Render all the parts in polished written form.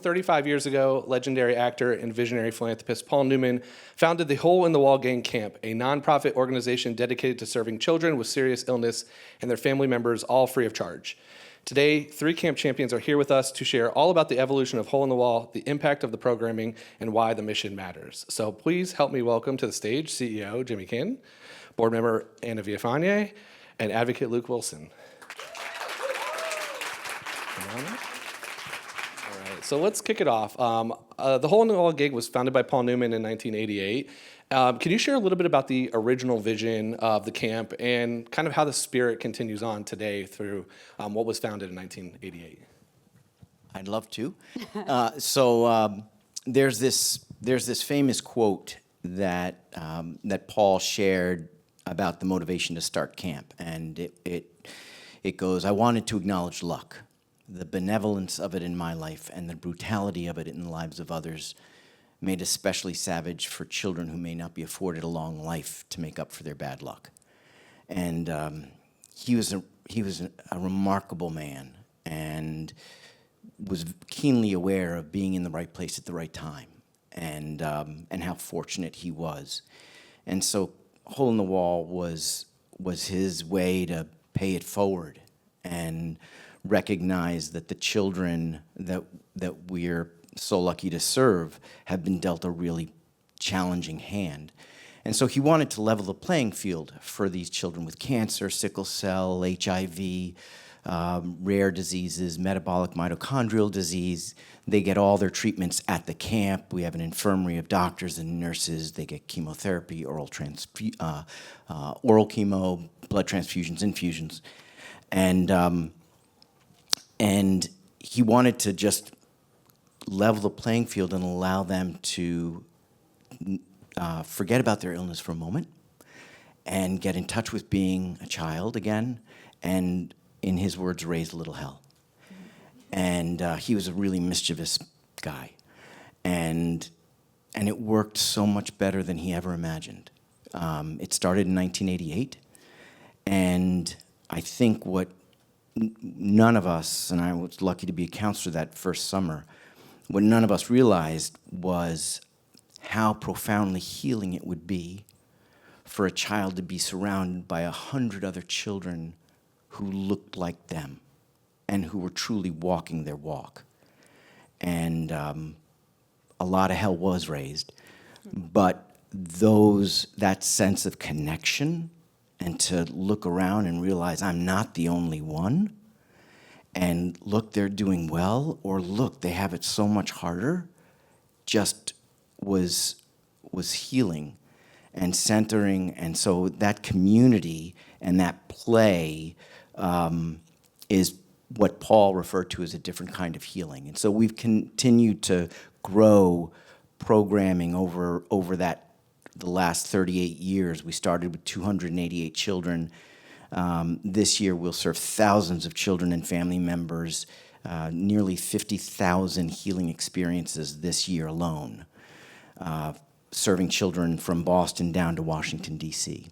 35 years ago, legendary actor and visionary philanthropist Paul Newman founded the Hole in the Wall Gang Camp, a nonprofit organization dedicated to serving children with serious illness and their family members, all free of charge. Today, 3 camp champions are here with us to share all about the evolution of Hole in the Wall, the impact of the programming, and why the mission matters. So please help me welcome to the stage CEO Jimmy Canton, board member Anna Villafañe, and advocate Luke Wilson. All right, so let's kick it off. The Hole in the Wall gig was founded by Paul Newman in 1988. Can you share a little bit about the original vision of the camp and kind of how the spirit continues on today through what was founded in 1988? I'd love to. There's this famous quote that Paul shared about the motivation to start camp, and it goes, "I wanted to acknowledge luck, the benevolence of it in my life and the brutality of it in the lives of others, made especially savage for children who may not be afforded a long life to make up for their bad luck." And he was a remarkable man and was keenly aware of being in the right place at the right time, and how fortunate he was. And so Hole in the Wall was his way to pay it forward and recognize that the children that we're so lucky to serve have been dealt a really challenging hand. And so he wanted to level the playing field for these children with cancer, sickle cell, HIV, rare diseases, metabolic mitochondrial disease. They get all their treatments at the camp. We have an infirmary of doctors and nurses. They get chemotherapy, oral chemo, blood transfusions, infusions. And he wanted to just level the playing field and allow them to forget about their illness for a moment and get in touch with being a child again, and in his words, raise a little hell. And he was a really mischievous guy, and it worked so much better than he ever imagined. It started in 1988, and I think what none of us, and I was lucky to be a counselor that first summer, what none of us realized was how profoundly healing it would be for a child to be surrounded by 100 other children who looked like them and who were truly walking their walk. And a lot of hell was raised, but that sense of connection and to look around and realize I'm not the only one, and look, they're doing well, or look, they have it so much harder, just was healing and centering. And so that community and that play is what Paul referred to as a different kind of healing. And so we've continued to grow programming over the last 38 years. We started with 288 children. This year we'll serve thousands of children and family members, nearly 50,000 healing experiences this year alone, serving children from Boston down to Washington, D.C.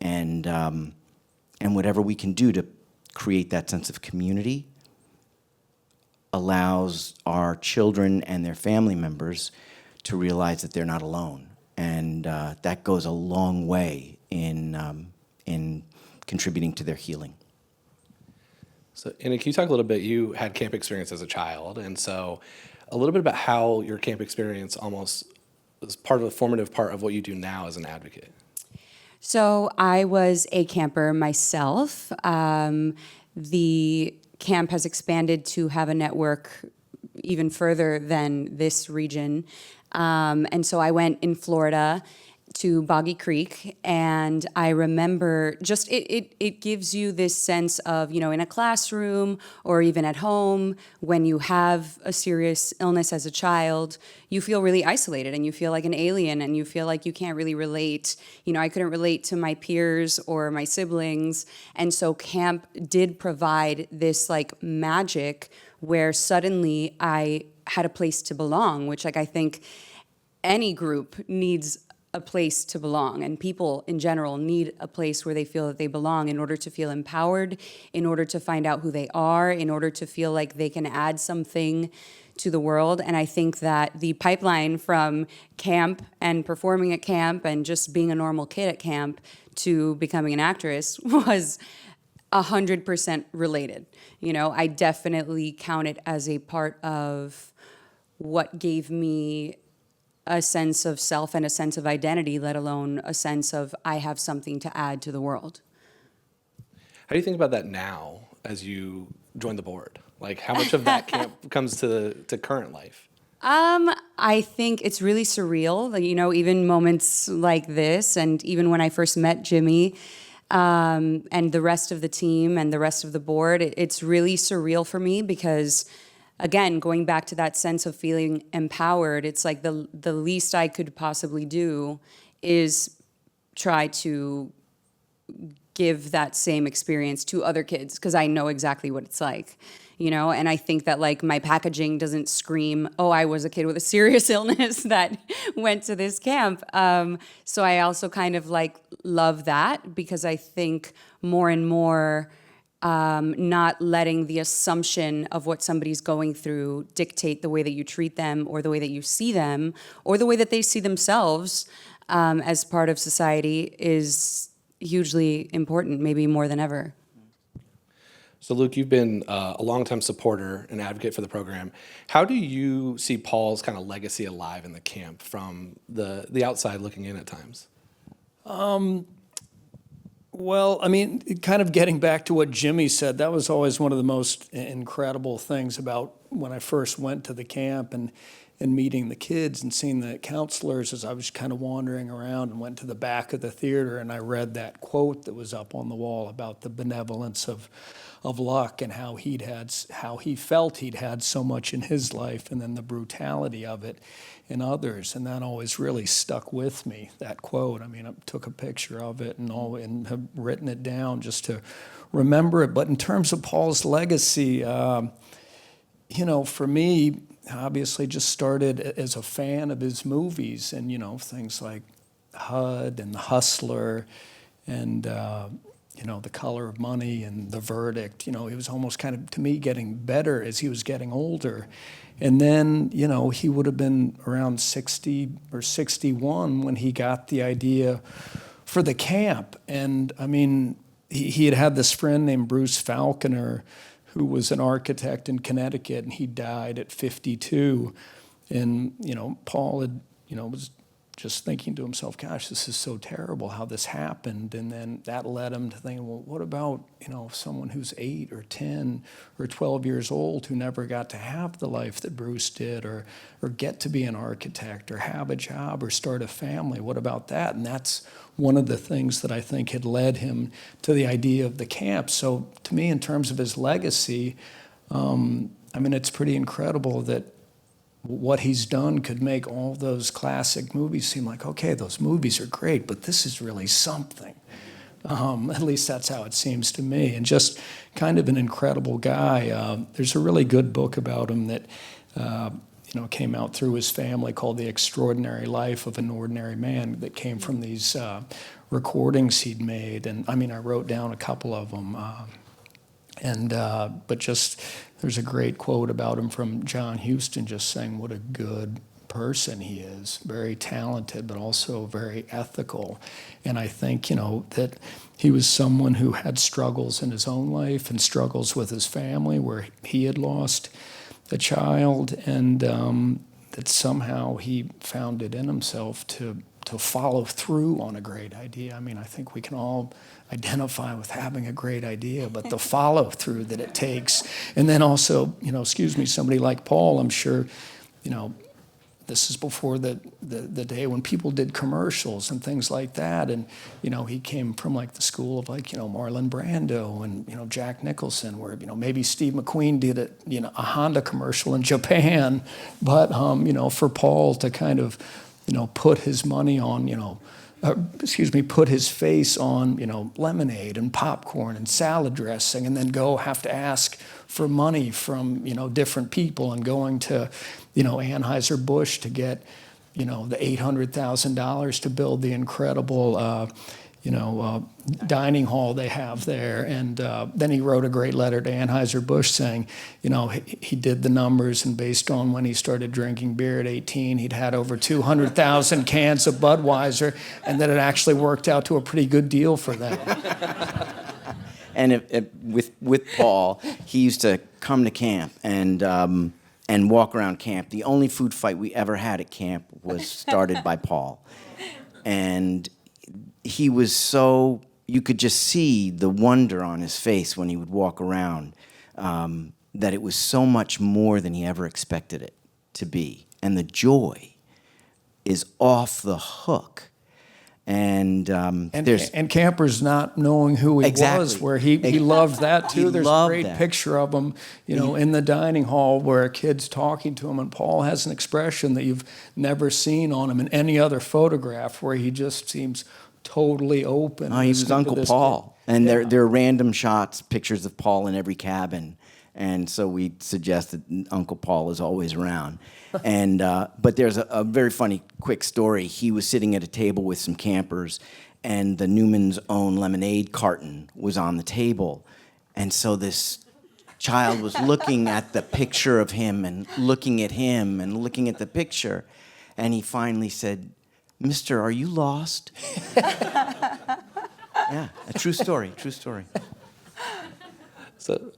And whatever we can do to create that sense of community allows our children and their family members to realize that they're not alone. And that goes a long way in contributing to their healing. So, Anna, can you talk a little bit, you had camp experience as a child, and so a little bit about how your camp experience almost was part of the formative part of what you do now as an advocate. So I was a camper myself. The camp has expanded to have a network even further than this region. And so I went in Florida to Boggy Creek, and I remember just it gives you this sense of, in a classroom or even at home, when you have a serious illness as a child, you feel really isolated and you feel like an alien and you feel like you can't really relate. I couldn't relate to my peers or my siblings, and so camp did provide this magic where suddenly I had a place to belong, which I think any group needs a place to belong, and people in general need a place where they feel that they belong in order to feel empowered, in order to find out who they are, in order to feel like they can add something to the world. And I think that the pipeline from camp and performing at camp and just being a normal kid at camp to becoming an actress was 100% related. You know, I definitely count it as a part of what gave me a sense of self and a sense of identity, let alone a sense of I have something to add to the world. How do you think about that now as you join the board? Like, how much of that camp comes to current life? I think it's really surreal, that, you know, even moments like this, and even when I first met Jimmy, and the rest of the team and the rest of the board, it's really surreal for me because, again, going back to that sense of feeling empowered, it's like the least I could possibly do is try to give that same experience to other kids because I know exactly what it's like, you know? And I think that, like, my packaging doesn't scream, oh, I was a kid with a serious illness that went to this camp. So I also kind of, like, love that because I think more and more not letting the assumption of what somebody's going through dictate the way that you treat them or the way that you see them or the way that they see themselves as part of society is hugely important, maybe more than ever. So, Luke, you've been a longtime supporter and advocate for the program. How do you see Paul's kind of legacy alive in the camp from the outside looking in at times? Well, I mean, kind of getting back to what Jimmy said, that was always one of the most incredible things about when I first went to the camp and meeting the kids and seeing the counselors as I was kind of wandering around and went to the back of the theater and I read that quote that was up on the wall about the benevolence of luck and how he felt he'd had so much in his life and then the brutality of it in others. And that always really stuck with me, that quote. I mean, I took a picture of it and have written it down just to remember it. But in terms of Paul's legacy, you know, for me, obviously just started as a fan of his movies and, you know, things like HUD and The Hustler and, you know, The Color of Money and The Verdict. You know, he was almost kind of, to me, getting better as he was getting older. And then, you know, he would have been around 60 or 61 when he got the idea for the camp. And, I mean, he had this friend named Bruce Falconer who was an architect in Connecticut, and he died at 52. And, you know, Paul had, you know, was just thinking to himself, gosh, this is so terrible how this happened. And then that led him to think, well, what about, you know, someone who's 8 or 10 or 12 years old who never got to have the life that Bruce did or get to be an architect or have a job or start a family? What about that? And that's one of the things that I think had led him to the idea of the camp. So to me, in terms of his legacy, I mean, it's pretty incredible that what he's done could make all those classic movies seem like, okay, those movies are great, but this is really something. At least that's how it seems to me. And just kind of an incredible guy. There's a really good book about him that you know, came out through his family called The Extraordinary Life of an Ordinary Man that came from these recordings he'd made. And I mean, I wrote down a couple of them. But just, there's a great quote about him from John Huston just saying what a good person he is, very talented, but also very ethical. And I think, you know, that he was someone who had struggles in his own life and struggles with his family where he had lost a child, and that somehow he found it in himself to follow through on a great idea. I mean, I think we can all identify with having a great idea, but the follow through that it takes. And then also, you know, excuse me, somebody like Paul, I'm sure, you know, this is before the day when people did commercials and things like that. And, you know, he came from like the school of like, you know, Marlon Brando and, you know, Jack Nicholson, where, you know, maybe Steve McQueen did it, you know, a Honda commercial in Japan. But, you know, for Paul to kind of, you know, put his money on, you know, put his face on, you know, lemonade and popcorn and salad dressing, and then go have to ask for money from, you know, different people, and going to, you know, Anheuser-Busch to get, the $800,000 to build the incredible, dining hall they have there. And then he wrote a great letter to Anheuser-Busch saying, he did the numbers, and based on when he started drinking beer at 18, he'd had over 200,000 cans of Budweiser, and that it actually worked out to a pretty good deal for them. And with Paul, he used to come to camp and walk around camp. The only food fight we ever had at camp was started by Paul. And he was so, you could just see the wonder on his face when he would walk around, that it was so much more than he ever expected it to be. And the joy is off the hook. And campers not knowing who he was, where he loved that too. There's a great picture of him, in the dining hall where a kid's talking to him, and Paul has an expression that you've never seen on him in any other photograph, where he just seems totally open. Oh, he was Uncle Paul. And there are random shots, pictures of Paul in every cabin. And so we suggest that Uncle Paul is always around. And but there's a very funny, quick story. He was sitting at a table with some campers, and the Newman's own lemonade carton was on the table. And so this child was looking at the picture of him and looking at him and looking at the picture. And he finally said, "Mister, are you lost?" Yeah, a true story, true story.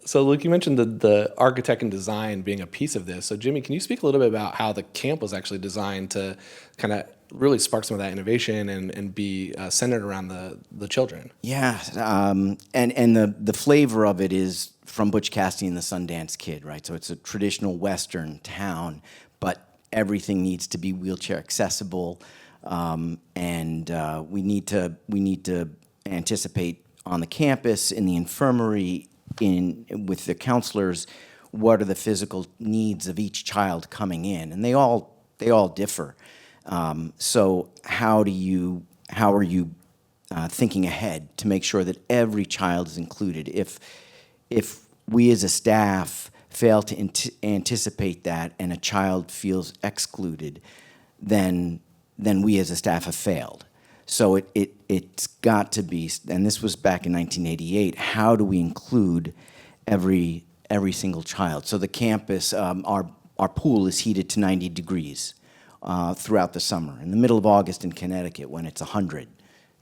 So Luke, you mentioned the architect and design being a piece of this. So Jimmy, can you speak a little bit about how the camp was actually designed to kind of really spark some of that innovation and be centered around the children? Yeah, and the flavor of it is from Butch Cassidy and the Sundance Kid, right? So it's a traditional Western town, but everything needs to be wheelchair accessible, and we need to anticipate on the campus, in the infirmary, with the counselors, what are the physical needs of each child coming in, and they all differ. So how are you thinking ahead to make sure that every child is included? If we as a staff fail to anticipate that, and a child feels excluded, then we as a staff have failed. So it's got to be, and this was back in 1988, how do we include every single child? So the campus, our pool is heated to 90 degrees throughout the summer. In the middle of August in Connecticut, when it's 100,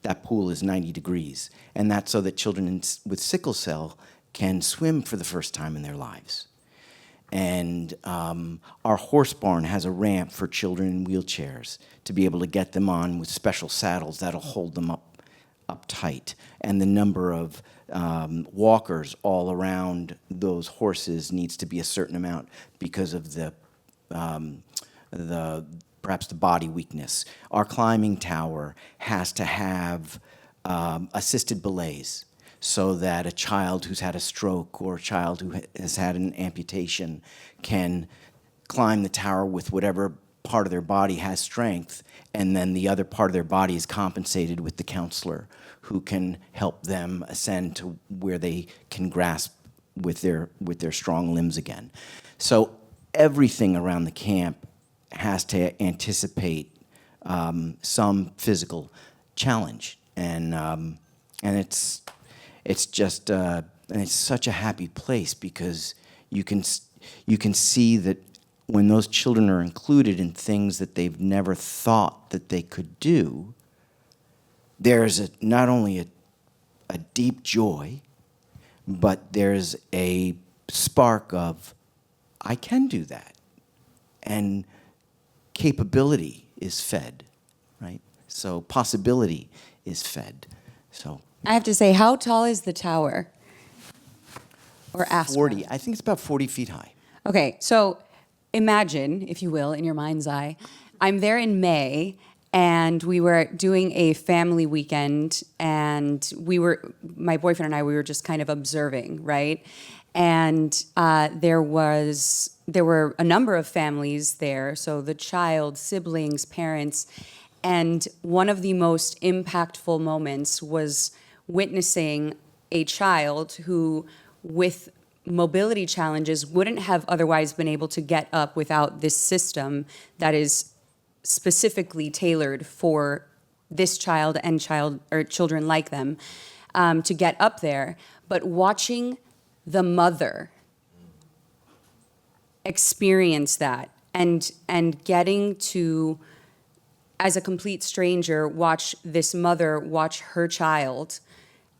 that pool is 90 degrees. And that's so that children with sickle cell can swim for the first time in their lives. And our horse barn has a ramp for children in wheelchairs to be able to get them on with special saddles that'll hold them up tight. And the number of walkers all around those horses needs to be a certain amount because of perhaps the body weakness. Our climbing tower has to have assisted belays, so that a child who's had a stroke or a child who has had an amputation can climb the tower with whatever part of their body has strength, and then the other part of their body is compensated with the counselor who can help them ascend to where they can grasp with their strong limbs again. So everything around the camp has to anticipate some physical challenge, and it's just and it's such a happy place because you can see that when those children are included in things that they've never thought that they could do, there's not only a deep joy, but there's a spark of, I can do that. And capability is fed, right? So possibility is fed. So I have to say, how tall is the tower? Or Ashford? 40. I think it's about 40 feet high. Okay, so imagine, if you will, in your mind's eye, I'm there in May, and we were doing a family weekend, and my boyfriend and I, we were just kind of observing, right? And there were a number of families there, so the child, siblings, parents, and one of the most impactful moments was witnessing a child who, with mobility challenges, wouldn't have otherwise been able to get up without this system that is specifically tailored for this child and children like them to get up there. But watching the mother experience that and getting to, as a complete stranger, watch this mother watch her child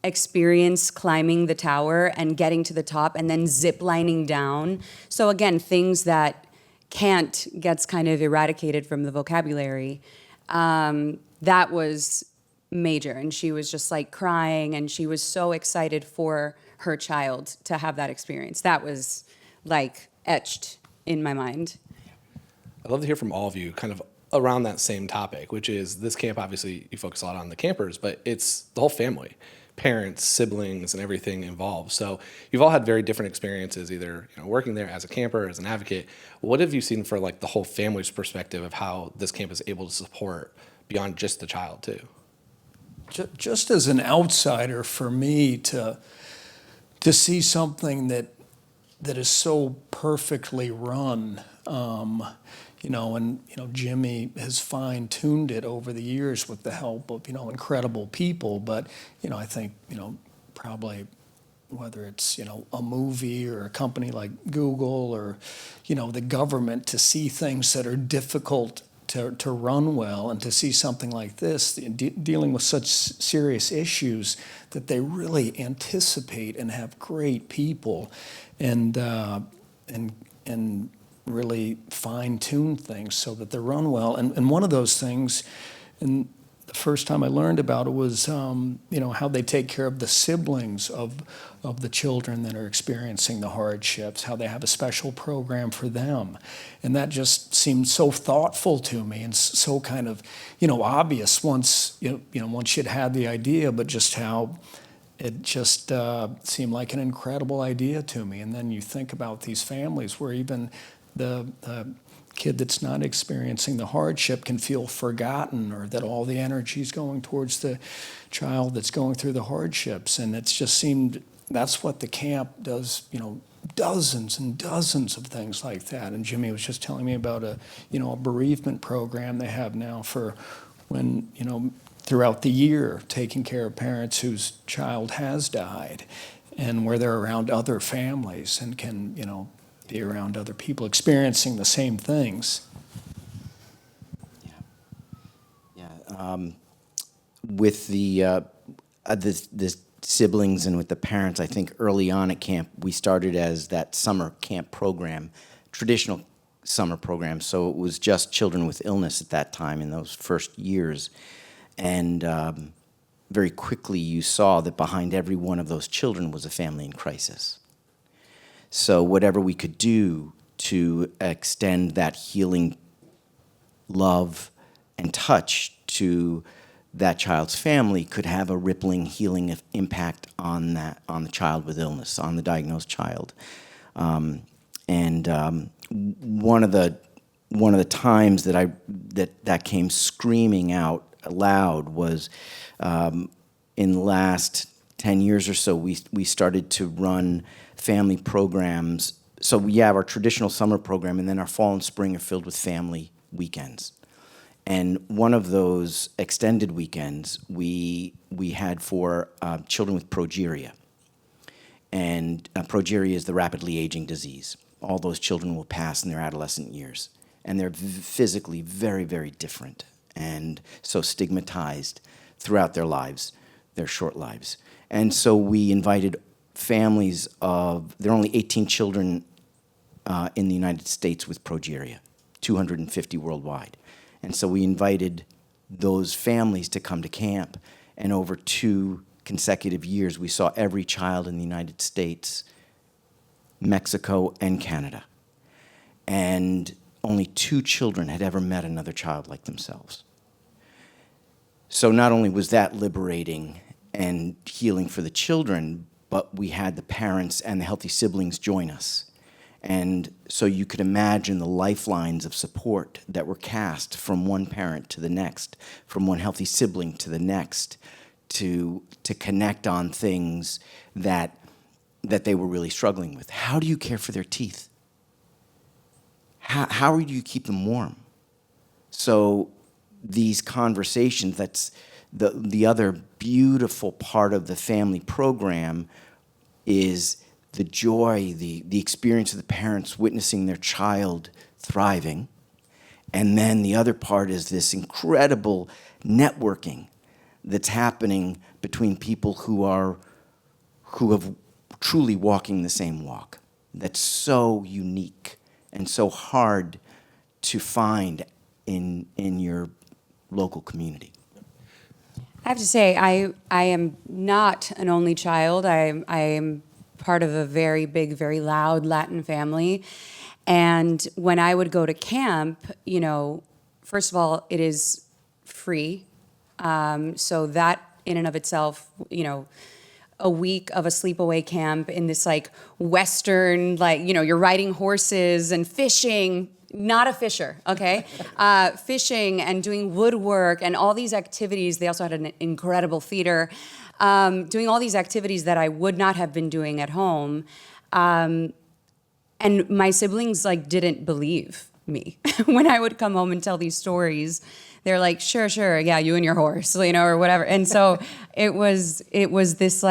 experience climbing the tower and getting to the top and then zip lining down. So again, things that can't gets kind of eradicated from the vocabulary. That was major, and she was just like crying, and she was so excited for her child to have that experience. That was like etched in my mind. I'd love to hear from all of you kind of around that same topic, which is this camp, obviously you focus a lot on the campers, but it's the whole family, parents, siblings, and everything involved. So you've all had very different experiences, either working there as a camper, as an advocate. What have you seen for like the whole family's perspective of how this camp is able to support beyond just the child too? Just as an outsider, for me to see something that is so perfectly run, and Jimmy has fine-tuned it over the years with the help of incredible people. But I think probably whether it's a movie or a company like Google or the government, to see things that are difficult to run well, and to see something like this dealing with such serious issues that they really anticipate and have great people and really fine-tune things so that they run well. And one of those things, and the first time I learned about it was how they take care of the siblings of the children that are experiencing the hardships, how they have a special program for them. And that just seemed so thoughtful to me, and so kind of obvious once once you'd had the idea, but just how it just seemed like an incredible idea to me. And then you think about these families where even the kid that's not experiencing the hardship can feel forgotten, or that all the energy is going towards the child that's going through the hardships. And it's just seemed that's what the camp does, dozens and dozens of things like that. And Jimmy was just telling me about a bereavement program they have now for when, throughout the year, taking care of parents whose child has died, and where they're around other families and can, be around other people experiencing the same things. With the siblings and with the parents, I think early on at camp, we started as that summer camp program, traditional summer program. So it was just children with illness at that time in those first years. And very quickly you saw that behind every one of those children was a family in crisis. So whatever we could do to extend that healing love and touch to that child's family could have a rippling healing impact on the child with illness, on the diagnosed child. One of the times that came screaming out loud was in the last 10 years or so, we started to run family programs. So we have our traditional summer program, and then our fall and spring are filled with family weekends. And one of those extended weekends we had for children with progeria. And progeria is the rapidly aging disease. All those children will pass in their adolescent years. And they're physically very, very different, and so stigmatized throughout their lives, their short lives. And so we invited families there are only 18 children in the United States with progeria, 250 worldwide. And so we invited those families to come to camp, and over 2 consecutive years, we saw every child in the United States, Mexico, and Canada. And only 2 children had ever met another child like themselves. So not only was that liberating and healing for the children, but we had the parents and the healthy siblings join us. And so you could imagine the lifelines of support that were cast from one parent to the next, from one healthy sibling to the next, to connect on things that they were really struggling with. How do you care for their teeth? How do you keep them warm? So these conversations, that's the other beautiful part of the family program, is the joy, the experience of the parents witnessing their child thriving. And then the other part is this incredible networking that's happening between people who have truly walking the same walk. That's so unique and so hard to find in your local community. I have to say, I am not an only child. I am part of a very big, very loud Latin family. And when I would go to camp, first of all, it is free. So that in and of itself, a week of a sleepaway camp in this like Western, you're riding horses and fishing. Not a fisher, okay? Fishing and doing woodwork and all these activities. They also had an incredible theater. Doing all these activities that I would not have been doing at home. And my siblings didn't believe me. When I would come home and tell these stories, they're like, sure, yeah, you and your horse, or whatever. And so it was this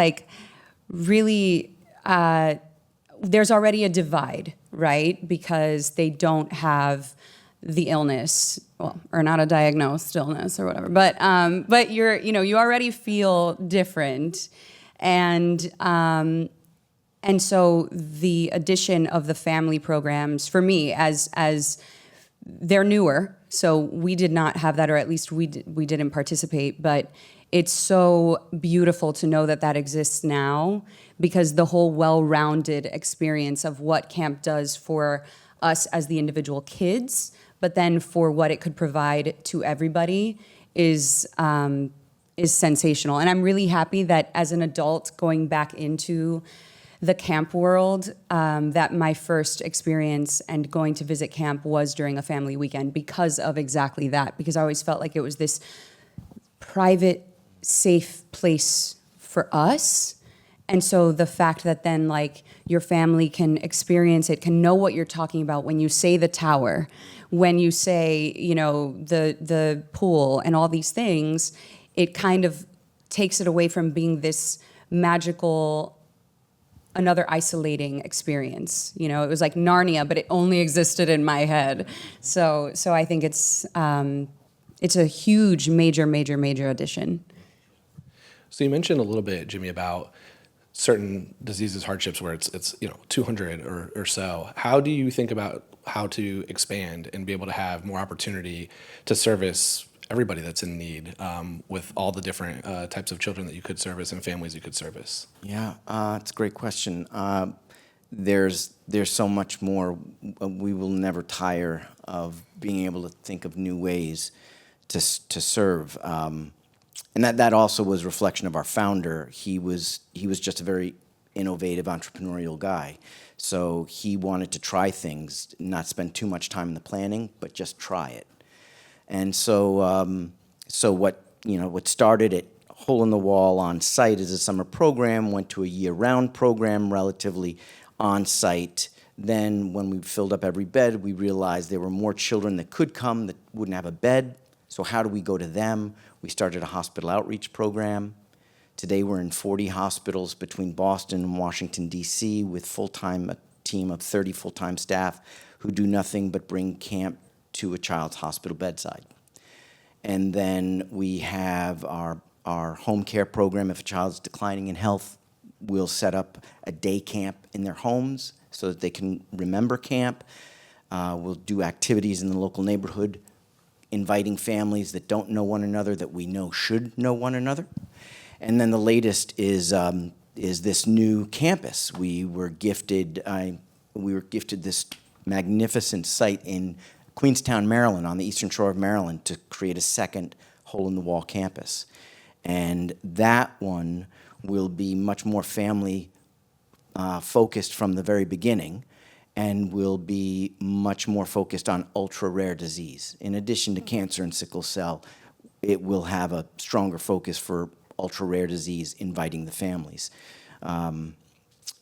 really, there's already a divide, right? Because they don't have the illness, or not a diagnosed illness or whatever. But you already feel different, and so the addition of the family programs for me, as they're newer, so we did not have that, or at least we didn't participate. But it's so beautiful to know that exists now, because the whole well-rounded experience of what camp does for us as the individual kids, but then for what it could provide to everybody is sensational. And I'm really happy that as an adult going back into the camp world, that my first experience and going to visit camp was during a family weekend because of exactly that, because I always felt like it was this private, safe place for us. And so the fact that then your family can experience it, can know what you're talking about when you say the tower, when you say, the pool and all these things, it kind of takes it away from being this magical, another isolating experience. It was like Narnia, but it only existed in my head. So I think it's a huge, major addition. So you mentioned a little bit, Jimmy, about certain diseases, hardships where it's 200 or so. How do you think about how to expand and be able to have more opportunity to service everybody that's in need, with all the different types of children that you could service and families you could service? Yeah, it's a great question. There's so much more. We will never tire of being able to think of new ways to serve. And that also was a reflection of our founder. He was just a very innovative, entrepreneurial guy. So he wanted to try things, not spend too much time in the planning, but just try it. And so what started at Hole in the Wall on site as a summer program went to a year-round program, relatively on site. Then when we filled up every bed, we realized there were more children that could come that wouldn't have a bed. So how do we go to them? We started a hospital outreach program. Today we're in 40 hospitals between Boston and Washington, D.C., with a team of 30 full-time staff who do nothing but bring camp to a child's hospital bedside. And then we have our home care program. If a child's declining in health, we'll set up a day camp in their homes so that they can remember camp. We'll do activities in the local neighborhood, inviting families that don't know one another that we know should know one another. And then the latest is this new campus. We were gifted this magnificent site in Queenstown, Maryland, on the eastern shore of Maryland, to create a second hole-in-the-wall campus. And that one will be much more family focused from the very beginning, and will be much more focused on ultra-rare disease. In addition to cancer and sickle cell, it will have a stronger focus for ultra-rare disease, inviting the families. And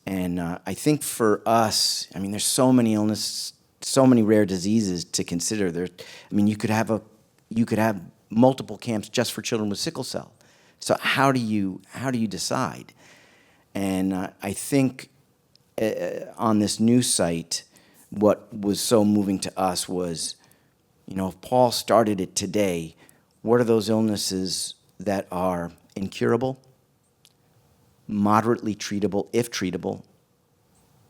I think for us, there's so many illnesses, so many rare diseases to consider. You could have you could have multiple camps just for children with sickle cell. So how do you decide? And I think on this new site, what was so moving to us was, if Paul started it today, what are those illnesses that are incurable, moderately treatable, if treatable,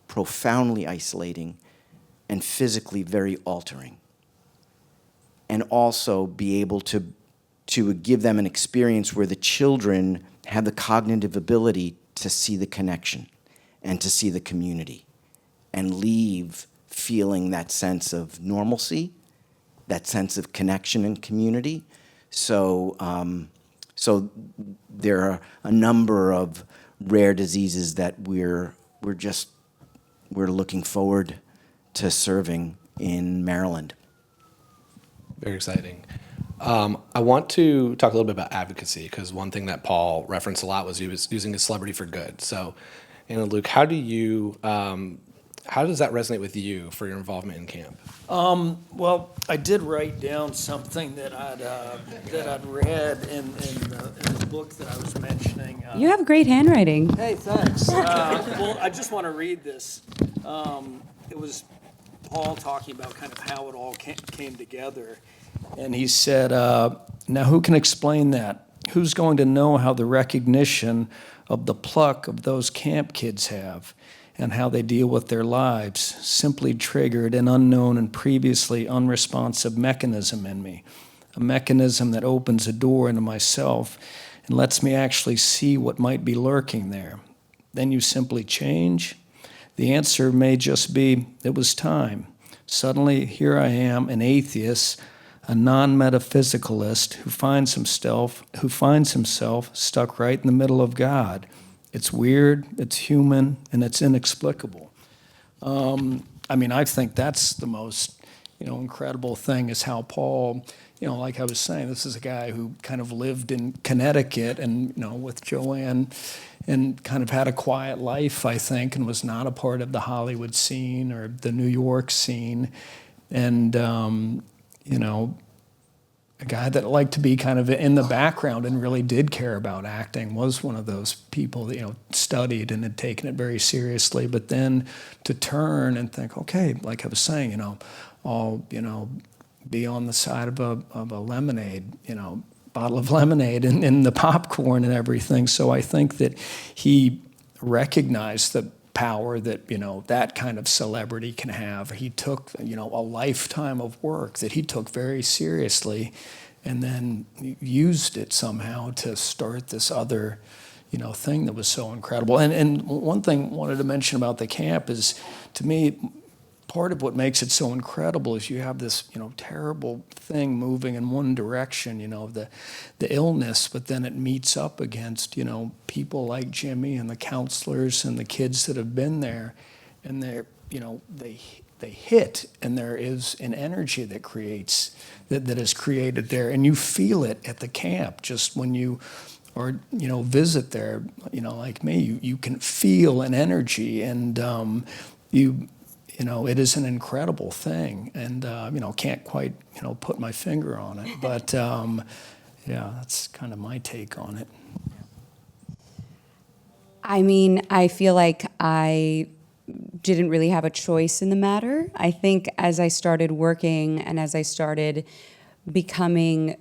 profoundly isolating, and physically very altering? And also be able to give them an experience where the children have the cognitive ability to see the connection and to see the community and leave feeling that sense of normalcy, that sense of connection and community. So there are a number of rare diseases that we're looking forward to serving in Maryland. Very exciting. I want to talk a little bit about advocacy, because one thing that Paul referenced a lot was he was using his celebrity for good. So, Anna, Luke, how does that resonate with you for your involvement in camp? Well, I did write down something that I'd read in the book that I was mentioning. You have great handwriting. Hey, thanks. Well, I just want to read this. It was Paul talking about kind of how it all came together. And he said, now who can explain that? Who's going to know how the recognition of the pluck of those camp kids have and how they deal with their lives simply triggered an unknown and previously unresponsive mechanism in me, a mechanism that opens a door into myself and lets me actually see what might be lurking there. Then you simply change. The answer may just be, it was time. Suddenly, here I am, an atheist, a non-metaphysicalist who finds himself stuck right in the middle of God. It's weird, it's human, and it's inexplicable. I think that's the most, incredible thing is how Paul, like I was saying, this is a guy who kind of lived in Connecticut and, with Joanne, and kind of had a quiet life, I think, and was not a part of the Hollywood scene or the New York scene. And, a guy that liked to be kind of in the background and really did care about acting, was one of those people that, studied and had taken it very seriously. But then to turn and think, okay, like I was saying, I'll, be on the side of a lemonade, bottle of lemonade and the popcorn and everything. So I think that he recognized the power that, that kind of celebrity can have. He took, a lifetime of work that he took very seriously and then used it somehow to start this other, thing that was so incredible. And one thing I wanted to mention about the camp is, to me, part of what makes it so incredible is you have this, terrible thing moving in one direction, the illness, but then it meets up against, people like Jimmy and the counselors and the kids that have been there, and they're, they hit, and there is an energy that creates, that is created there, and you feel it at the camp just when you or visit there, like me, you can feel an energy, and it is an incredible thing, and can't quite put my finger on it, but yeah, that's kind of my take on it. I feel like I didn't really have a choice in the matter. I think as I started working and as I started becoming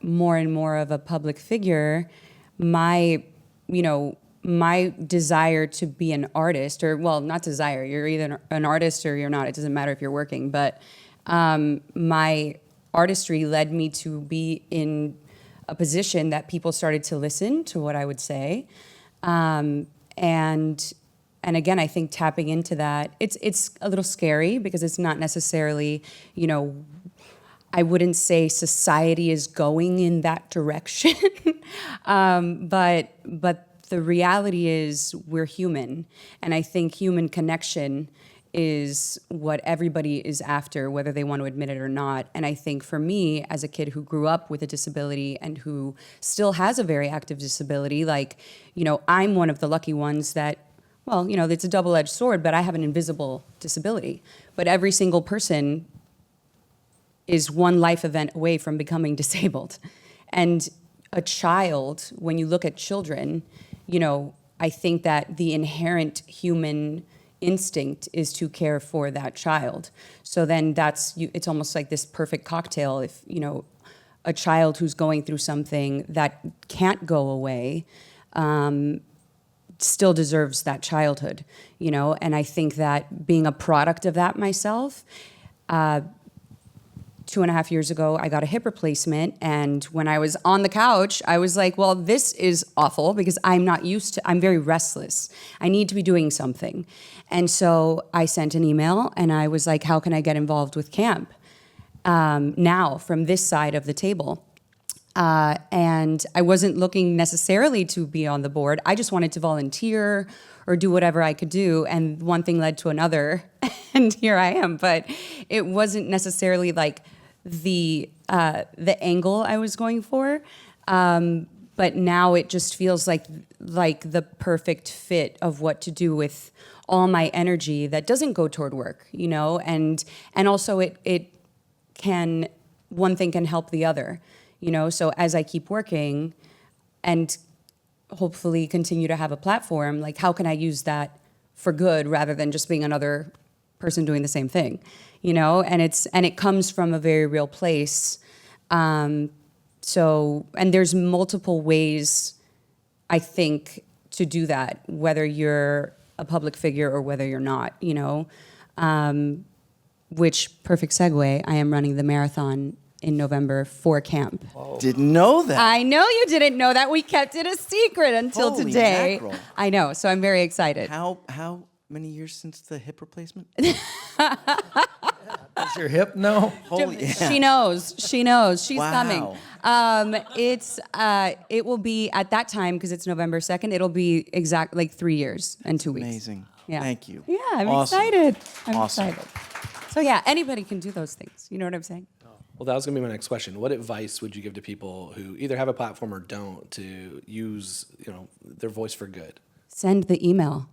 more and more of a public figure, my desire to be an artist, or, well, not desire, you're either an artist or you're not, it doesn't matter if you're working, but my artistry led me to be in a position that people started to listen to what I would say. And again, I think tapping into that, it's a little scary because it's not necessarily, I wouldn't say society is going in that direction, but the reality is we're human, and I think human connection is what everybody is after, whether they want to admit it or not. And I think for me, as a kid who grew up with a disability and who still has a very active disability, I'm one of the lucky ones that, it's a double-edged sword, but I have an invisible disability. But every single person is one life event away from becoming disabled. And a child, when you look at children, I think that the inherent human instinct is to care for that child. So then it's almost like this perfect cocktail. If, a child who's going through something that can't go away, still deserves that childhood, and I think that being a product of that myself, 2.5 years ago, I got a hip replacement, and when I was on the couch, I was like, well, this is awful because I'm very restless. I need to be doing something. And so I sent an email, and I was like, how can I get involved with camp now from this side of the table? And I wasn't looking necessarily to be on the board. I just wanted to volunteer or do whatever I could do. And one thing led to another, and here I am. But it wasn't necessarily like the angle I was going for. But now it just feels like the perfect fit of what to do with all my energy that doesn't go toward work, and also one thing can help the other. So as I keep working and hopefully continue to have a platform, like how can I use that for good rather than just being another person doing the same thing, and it comes from a very real place. And there's multiple ways, I think, to do that, whether you're a public figure or whether you're not, which, perfect segue, I am running the marathon in November for camp. Didn't know that. I know you didn't know that. We kept it a secret until Holy today. mackerel. I know, so I'm very excited. How many years since the hip replacement? Does your hip know? Holy, yeah. She knows. She's Wow. coming. It will be at that time, because it's November 2nd, it'll be exact like 3 years and 2 weeks. Amazing. Yeah. Thank you. Yeah, I'm Awesome. excited. I'm Awesome. excited. So yeah, anybody can do those things. You know what I'm saying? Well, that was going to be my next question. What advice would you give to people who either have a platform or don't to use, their voice for good? Send the email.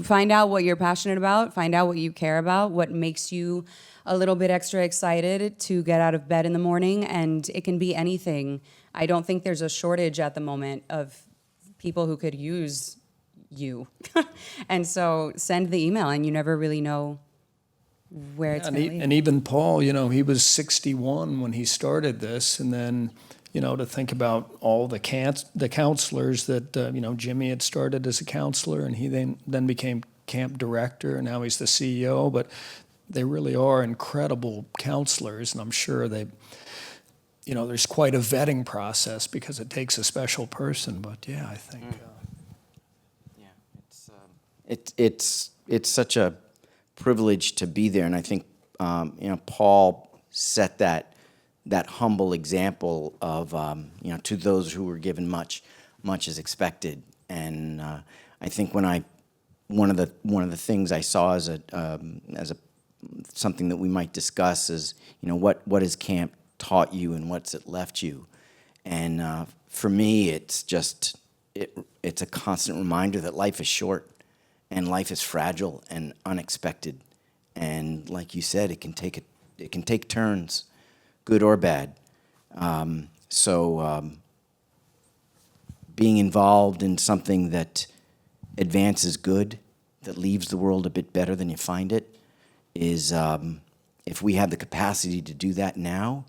Find out what you're passionate about, find out what you care about, what makes you a little bit extra excited to get out of bed in the morning, and it can be anything. I don't think there's a shortage at the moment of people who could use you. And so send the email, and you never really know where it's going to lead. And even Paul, he was 61 when he started this, and then, to think about all the counselors that, Jimmy had started as a counselor, and he then became camp director, and now he's the CEO, but they really are incredible counselors, and I'm sure there's quite a vetting process because it takes a special person, but yeah, I think... It's such a privilege to be there, and I think Paul set that humble example of to those who were given much is expected, and I think one of the things I saw as something that we might discuss is what has camp taught you and what's it left you, and for me it's just it's a constant reminder that life is short. And life is fragile and unexpected, and like you said, it can take turns, good or bad. So being involved in something that advances good, that leaves the world a bit better than you find it, is if we have the capacity to do that now,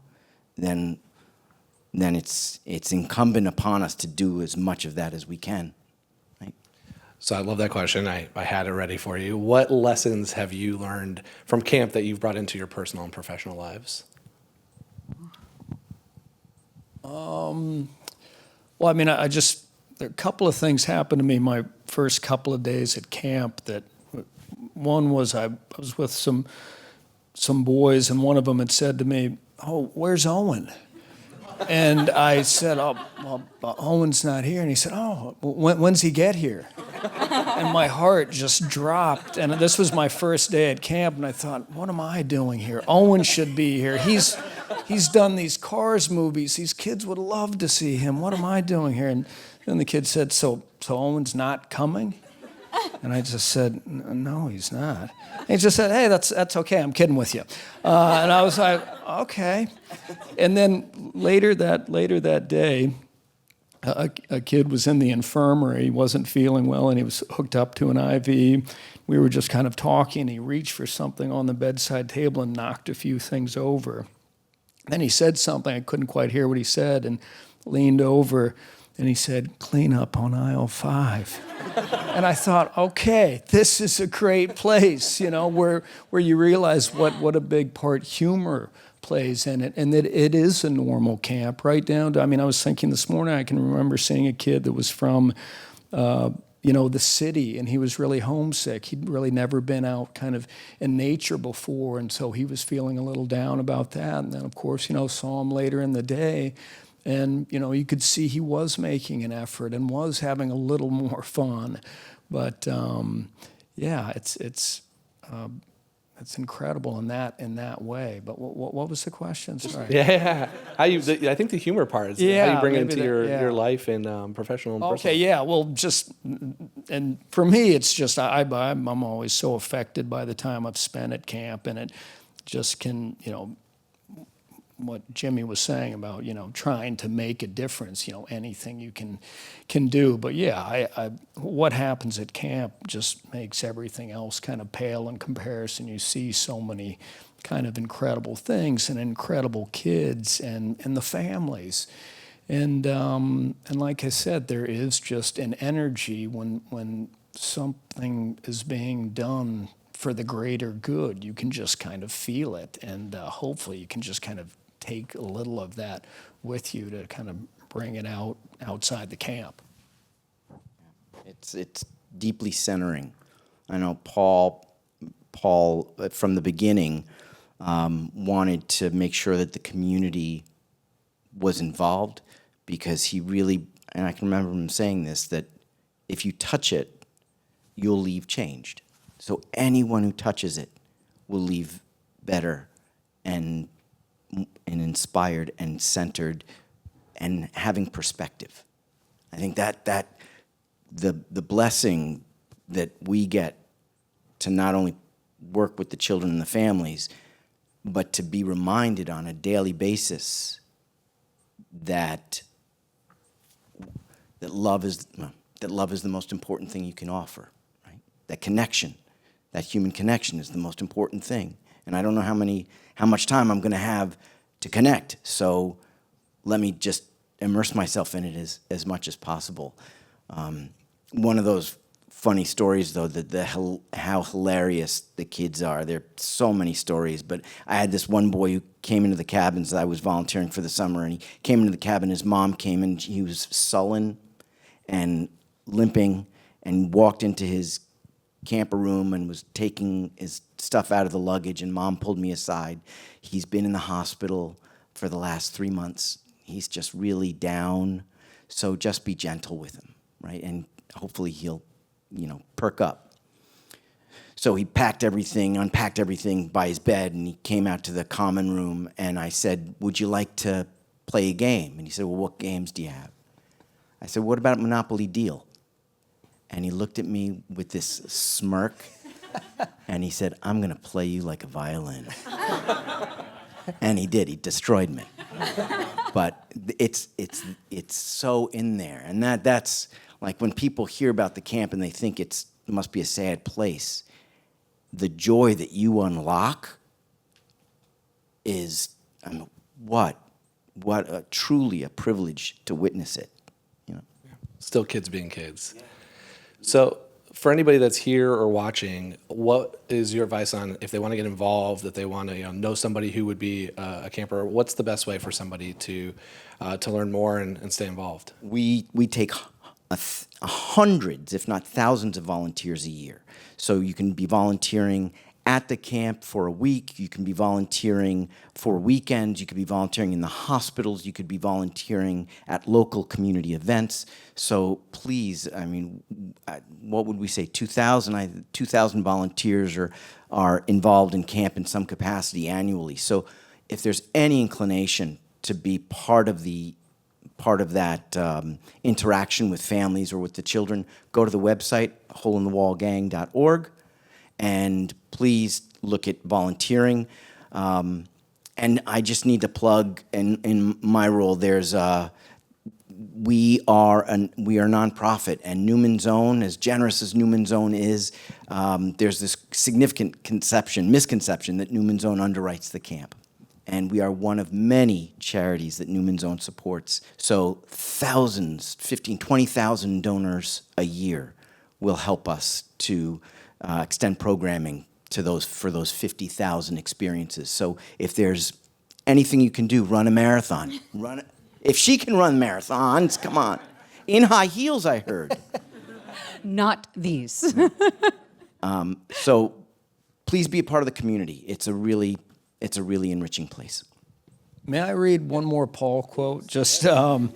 then it's incumbent upon us to do as much of that as we can. So I love that question. I had it ready for you. What lessons have you learned from camp that you've brought into your personal and professional lives? Well, I mean, there are a couple of things happened to me my first couple of days at camp. That one was I was with some boys, and one of them had said to me, "Oh, where's Owen?" And I said, "Oh, well, Owen's not here." And he said, "Oh, when's he get here?" And my heart just dropped. And this was my first day at camp, and I thought, what am I doing here? Owen should be here. He's done these Cars movies. These kids would love to see him. What am I doing here? And then the kid said, so Owen's not coming? And I just said, no, he's not. And he just said, hey, that's okay, I'm kidding with you. And I was like, okay. And then later that day, a kid was in the infirmary. He wasn't feeling well, and he was hooked up to an IV. We were just kind of talking. He reached for something on the bedside table and knocked a few things over. Then he said something. I couldn't quite hear what he said, and leaned over, and he said, clean up on aisle 5. And I thought, okay, this is a great place, where you realize what a big part humor plays in it, and that it is a normal camp, right down to, I was thinking this morning, I can remember seeing a kid that was from, the city, and he was really homesick. He'd really never been out kind of in nature before, and so he was feeling a little down about that. And then, of course, saw him later in the day, and, you could see he was making an effort and was having a little more fun. But, yeah, it's incredible in that way. But what was the question? Sorry. Yeah. I think the humor part is how you bring it into your life and professional and personal. Okay, yeah. Well, and for me, it's just I'm always so affected by the time I've spent at camp, and it just can, what Jimmy was saying about, trying to make a difference, anything you can do. But yeah, I what happens at camp just makes everything else kind of pale in comparison. You see so many kind of incredible things and incredible kids and the families. And like I said, there is just an energy when something is being done for the greater good. You can just kind of feel it, and hopefully you can just kind of take a little of that with you to kind of bring it outside the camp. It's deeply centering. I know Paul from the beginning wanted to make sure that the community was involved, because he really, and I can remember him saying this, that if you touch it, you'll leave changed. So anyone who touches it will leave better and inspired and centered and having perspective. I think that the blessing that we get to not only work with the children and the families, but to be reminded on a daily basis that love is the most important thing you can offer, right? That connection, that human connection is the most important thing. And I don't know how much time I'm going to have to connect. So let me just immerse myself in it as much as possible. One of those funny stories, though, how hilarious the kids are. There are so many stories, but I had this one boy who came into the cabins. I was volunteering for the summer, and he came into the cabin. His mom came in. He was sullen and limping, and walked into his camper room and was taking his stuff out of the luggage, and Mom pulled me aside. He's been in the hospital for the last 3 months. He's just really down, so just be gentle with him, right? And hopefully he'll, perk up. So he unpacked everything by his bed, and he came out to the common room, and I said, would you like to play a game? And he said, well, what games do you have? I said, what about Monopoly Deal? And he looked at me with this smirk, and he said, I'm going to play you like a violin. And he did. He destroyed me. But it's so in there. And that's like when people hear about the camp and they think it must be a sad place, the joy that you unlock is, truly a privilege to witness it. Still kids being kids. So for anybody that's here or watching, what is your advice on if they want to get involved, if they want to know somebody who would be a camper? What's the best way for somebody to learn more and stay involved? We take hundreds, if not thousands, of volunteers a year. So you can be volunteering at the camp for a week. You can be volunteering for weekends. You could be volunteering in the hospitals. You could be volunteering at local community events. So please, what would we say? 2,000 volunteers are involved in camp in some capacity annually. So if there's any inclination to be part of the part of that interaction with families or with the children, go to the website, holeinthewallgang.org, and please look at volunteering. And I just need to plug, in my role, we are a nonprofit, and Newman's Own, as generous as Newman's Own is, there's this significant misconception that Newman's Own underwrites the camp. And we are one of many charities that Newman's Own supports. So thousands, 15, 20,000 donors a year will help us to extend programming for those 50,000 experiences. So if there's anything you can do, run a marathon. If she can run marathons, come on. In high heels, I heard. Not these. So please be a part of the community. It's a really enriching place. May I read one more Paul quote? Just and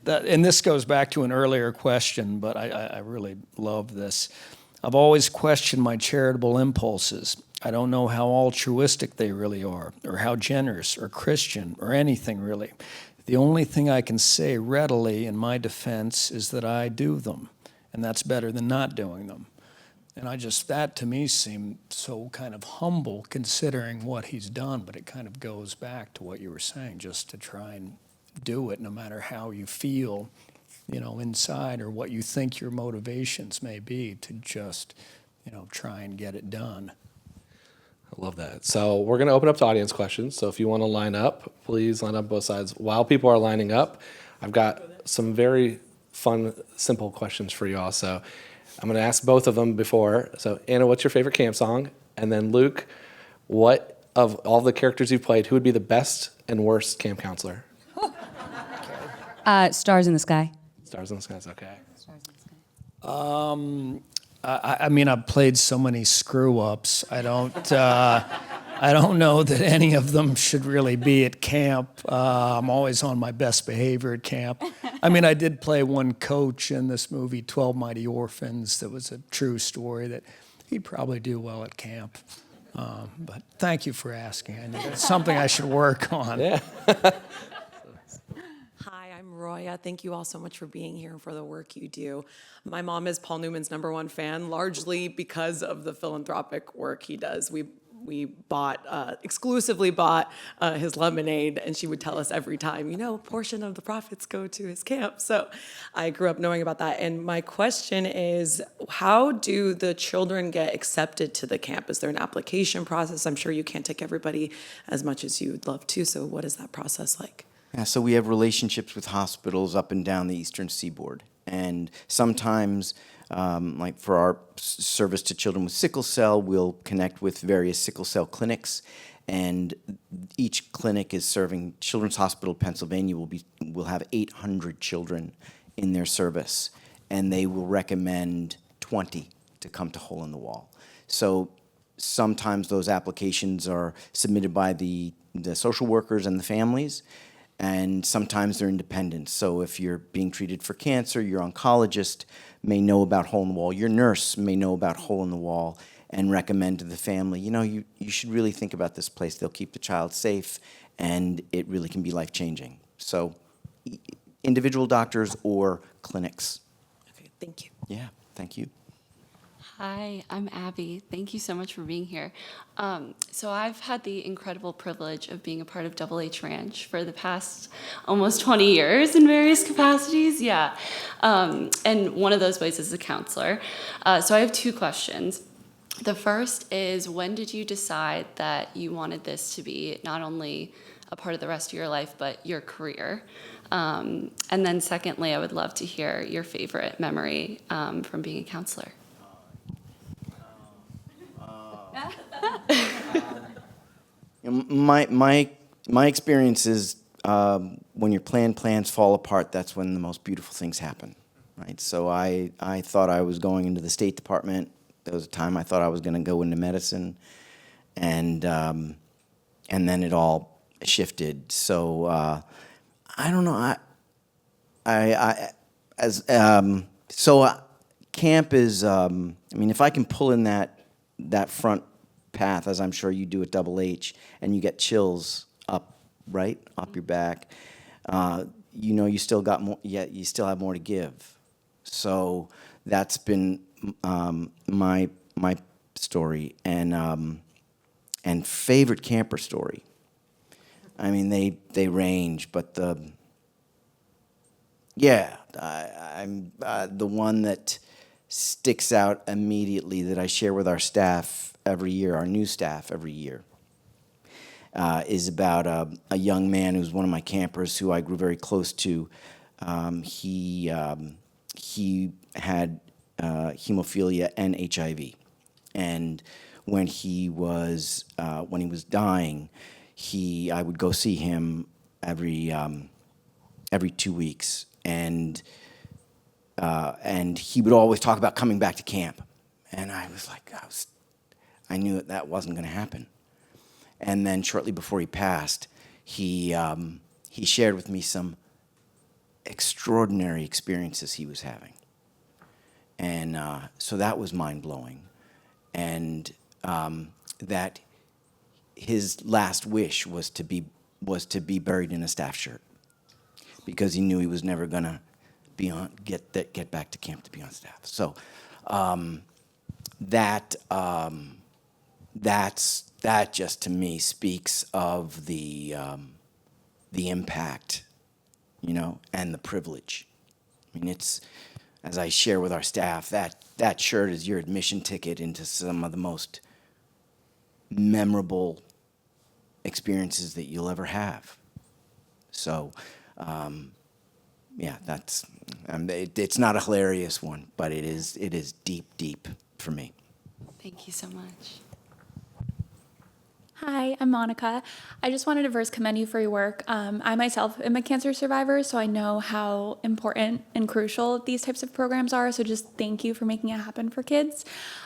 this goes back to an earlier question, but I really love this. I've always questioned my charitable impulses. I don't know how altruistic they really are, or how generous or Christian or anything really. The only thing I can say readily in my defense is that I do them, and that's better than not doing them. And that to me seemed so kind of humble considering what he's done, but it kind of goes back to what you were saying, just to try and do it no matter how you feel, inside, or what you think your motivations may be, to just, try and get it done. I love that. So we're going to open up to audience questions. So if you want to line up, please line up both sides. While people are lining up, I've got some very fun, simple questions for you all. So I'm going to ask both of them before. So Anna, what's your favorite camp song? And then Luke, what of all the characters you've played, who would be the best and worst camp counselor? Stars in the Sky. Stars in the Sky is okay. Stars in the Sky. I mean, I've played so many screw-ups. I don't know that any of them should really be at camp. I'm always on my best behavior at camp. I mean, I did play one coach in this movie, 12 Mighty Orphans, that was a true story that he'd probably do well at camp. But thank you for asking. I know it's something I should work on. Yeah. Hi, I'm Roya. Thank you all so much for being here and for the work you do. My mom is Paul Newman's #1 fan, largely because of the philanthropic work he does. We exclusively bought his lemonade, and she would tell us every time, a portion of the profits go to his camp. So I grew up knowing about that. And my question is, how do the children get accepted to the camp? Is there an application process? I'm sure you can't take everybody as much as you'd love to. So what is that process like? Yeah, so we have relationships with hospitals up and down the Eastern Seaboard. And sometimes, like for our service to children with sickle cell, we'll connect with various sickle cell clinics. And each clinic is serving Children's Hospital of Pennsylvania will have 800 children in their service. And they will recommend 20 to come to Hole in the Wall. So sometimes those applications are submitted by the social workers and the families. And sometimes they're independent. So if you're being treated for cancer, your oncologist may know about Hole in the Wall. Your nurse may know about Hole in the Wall and recommend to the family, you should really think about this place. They'll keep the child safe, and it really can be life-changing. So individual doctors or clinics. Okay, thank you. Yeah, thank you. Hi, I'm Abby. Thank you so much for being here. So I've had the incredible privilege of being a part of Double H Ranch for the past almost 20 years in various capacities, yeah. And one of those ways is a counselor. So I have two questions. The first is, when did you decide that you wanted this to be not only a part of the rest of your life, but your career? And then secondly, I would love to hear your favorite memory from being a counselor. My experience is when your plans fall apart, that's when the most beautiful things happen, right? So I thought I was going into the State Department. There was a time I thought I was going to go into medicine, and then it all shifted. So I don't know. Camp is. I mean, if I can pull in that front path, as I'm sure you do at Double H, and you get chills up your back. you know you still got more. Yet you still have more to give. So that's been my story and favorite camper story. I mean, they range, but I'm the one that sticks out immediately that I share with our staff every year, our new staff every year, is about a young man who's one of my campers who I grew very close to. He had hemophilia and HIV, and when he was dying, I would go see him every 2 weeks, and he would always talk about coming back to camp, and I was like, I knew that wasn't going to happen. And then shortly before he passed, he shared with me some extraordinary experiences he was having, and so that was mind blowing, and that his last wish was to be buried in a staff shirt, because he knew he was never gonna get back to camp to be on staff. So that just to me speaks of the impact, you know, and the privilege. I mean, it's, as I share with our staff, that shirt is your admission ticket into some of the most memorable experiences that you'll ever have. So, that's it's not a hilarious one, but it is deep for me. Thank you so much. Hi, I'm Monica. I just wanted to first commend you for your work. I myself am a cancer survivor, so I know how important and crucial these types of programs are. So just thank you for making it happen for kids.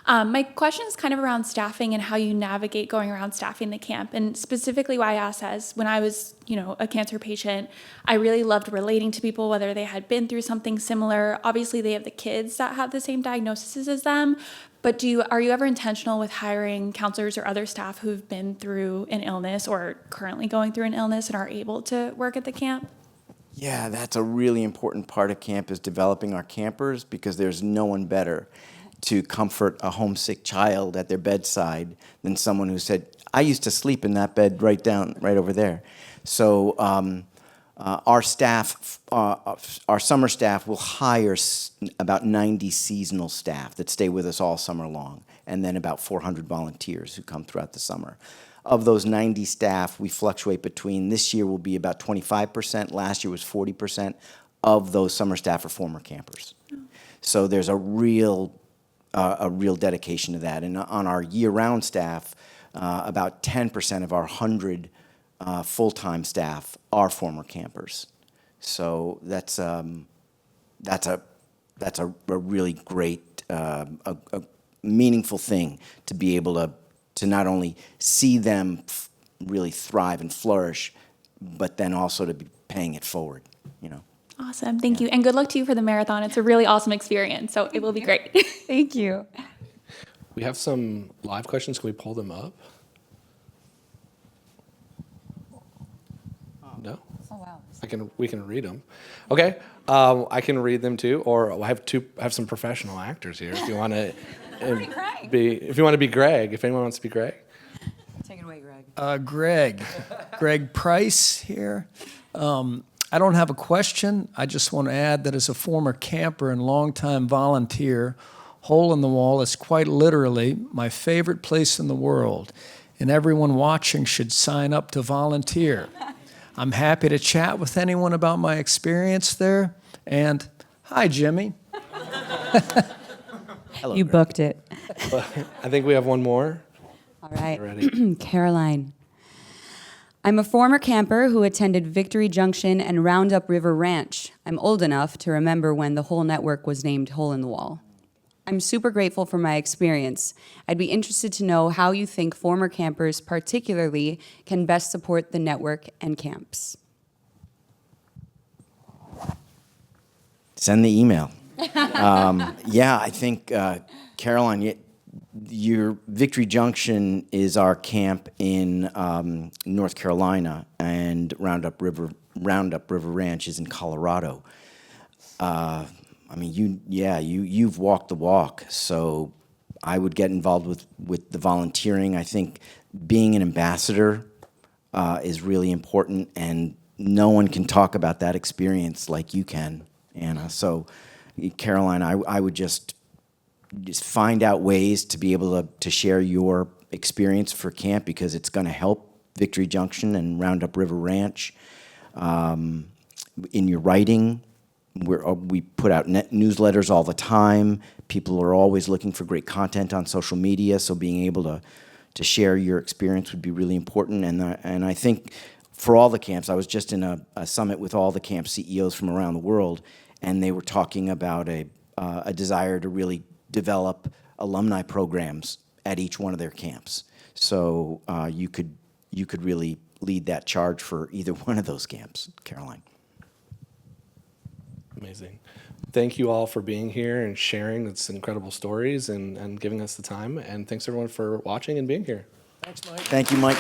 My question is kind of around staffing and how you navigate going around staffing the camp. And specifically why I ask is when I was, a cancer patient, I really loved relating to people, whether they had been through something similar. Obviously, they have the kids that have the same diagnoses as them. But are you ever intentional with hiring counselors or other staff who've been through an illness or currently going through an illness and are able to work at the camp? Yeah, that's a really important part of camp, is developing our campers, because there's no one better to comfort a homesick child at their bedside than someone who said, I used to sleep in that bed right over there. So our staff, our summer staff will hire about 90 seasonal staff that stay with us all summer long, and then about 400 volunteers who come throughout the summer. Of those 90 staff, we fluctuate between, this year will be about 25%, last year was 40%, of those summer staff are former campers. So there's a real dedication to that. And on our year-round staff, about 10% of our 100 full-time staff are former campers. So that's a really great, a meaningful thing to be able to not only see them really thrive and flourish, but then also to be paying it forward, Awesome, thank you. And good luck to you for the marathon. It's a really awesome experience, so it will be great. Thank you. We have some live questions. Can we pull them up? No? Oh, wow. We can read them. Okay. I can read them too, or I have some professional actors here if you want to be Greg, if anyone wants to be Greg. Take it away, Greg. Greg Price here. I don't have a question. I just want to add that as a former camper and longtime volunteer, Hole in the Wall is quite literally my favorite place in the world, and everyone watching should sign up to volunteer. I'm happy to chat with anyone about my experience there, and hi, Jimmy. Hello, You Greg. booked it. I think we have one more. All right. Ready? Caroline. I'm a former camper who attended Victory Junction and Roundup River Ranch. I'm old enough to remember when the whole network was named Hole in the Wall. I'm super grateful for my experience. I'd be interested to know how you think former campers particularly can best support the network and camps. Send the email. I think, Caroline, your Victory Junction is our camp in North Carolina, and Roundup River Roundup River Ranch is in Colorado. I mean, you've walked the walk, so I would get involved with the volunteering. I think being an ambassador is really important, and no one can talk about that experience like you can, Anna. So, Caroline, I would just find out ways to be able to share your experience for camp, because it's going to help Victory Junction and Roundup River Ranch. In your writing, we put out newsletters all the time. People are always looking for great content on social media, so being able to share your experience would be really important. And I think for all the camps, I was just in a summit with all the camp CEOs from around the world, and they were talking about a desire to really develop alumni programs at each one of their camps. So you could really lead that charge for either one of those camps, Caroline. Amazing. Thank you all for being here and sharing its incredible stories and giving us the time. And thanks everyone for watching and being here. Thanks, Mike. Thank you, Mike.